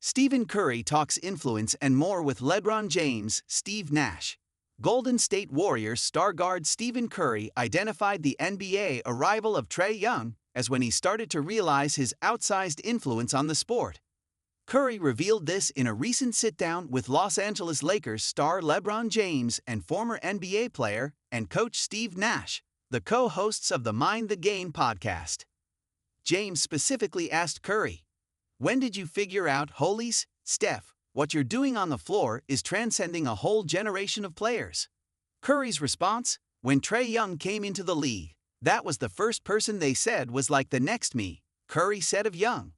Stephen Curry talks influence and more with LeBron James, Steve Nash. Golden State Warriors star guard Stephen Curry identified the NBA arrival of Trae Young as when he started to realize his outsized influence on the sport. Curry revealed this in a recent sit-down with Los Angeles Lakers star LeBron James and former NBA player and coach Steve Nash, the co-hosts of the Mind the Game podcast. James specifically asked Curry, "When did you figure out, holy Steph, what you're doing on the floor is transcending a whole generation of players?" Curry's response, "When Trae Young came into the league, that was the first person they said was like the next me," Curry said of Young.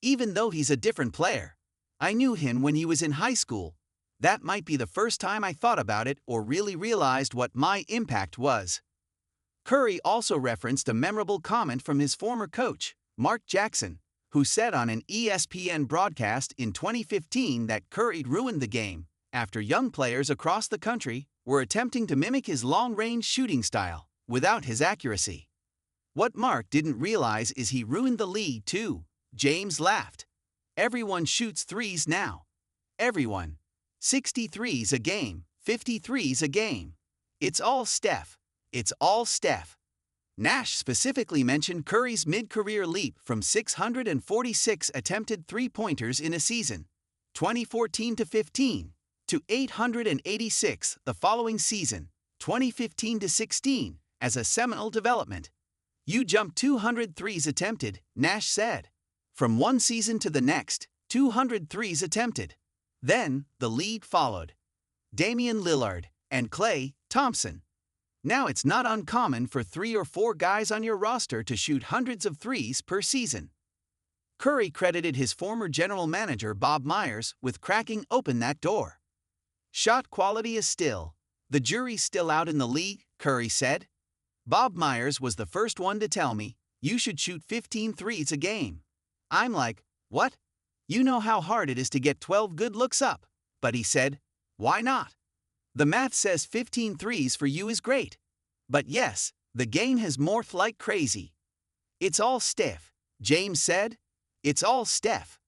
"Even though he's a different player, I knew him when he was in high school. That might be the first time I thought about it or really realized what my impact was." Curry also referenced a memorable comment from his former coach, Mark Jackson, who said on an ESPN broadcast in 2015 that Curry ruined the game after young players across the country were attempting to mimic his long-range shooting style without his accuracy. What Mark didn't realize is he ruined the league too, James laughed. "Everyone shoots threes now. Everyone. 63s a game, 53s a game. It's all Steph. It's all Steph." Nash specifically mentioned Curry's mid-career leap from 646 attempted three-pointers in a season, 2014-15, to 886 the following season, 2015-16, as a seminal development. "You jumped 200 threes attempted," Nash said. "From one season to the next, 200 threes attempted." Then, the league followed. Damian Lillard and Klay Thompson. Now it's not uncommon for 3 or 4 guys on your roster to shoot hundreds of threes per season. Curry credited his former general manager Bob Myers with cracking open that door. "Shot quality is still. The jury's still out in the league," Curry said. "Bob Myers was the first one to tell me, you should shoot 15 threes a game. I'm like, what? You know how hard it is to get 12 good looks up." But he said, "Why not? The math says 15 threes for you is great. But yes, the game has morphed like crazy." "It's all Steph," James said. "It's all Steph."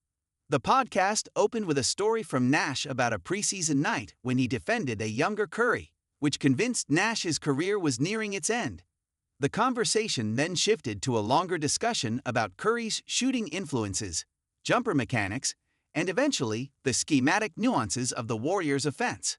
The podcast opened with a story from Nash about a preseason night when he defended a younger Curry, which convinced Nash his career was nearing its end. The conversation then shifted to a longer discussion about Curry's shooting influences, jumper mechanics, and eventually the schematic nuances of the Warriors' offense.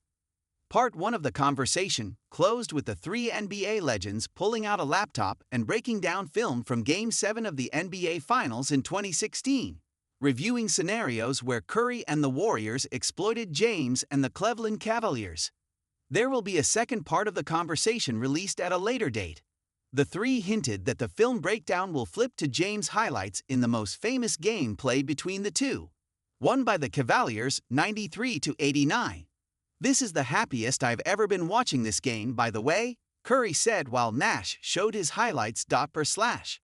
Part 1 of the conversation closed with the 3 NBA legends pulling out a laptop and breaking down film from Game 7 of the NBA Finals in 2016, reviewing scenarios where Curry and the Warriors exploited James and the Cleveland Cavaliers. There will be a second part of the conversation released at a later date. The 3 hinted that the film breakdown will flip to James' highlights in the most famous game played between the two, won by the Cavaliers 93-89. "This is the happiest I've ever been watching this game, by the way," Curry said while Nash showed his highlights. Per slash.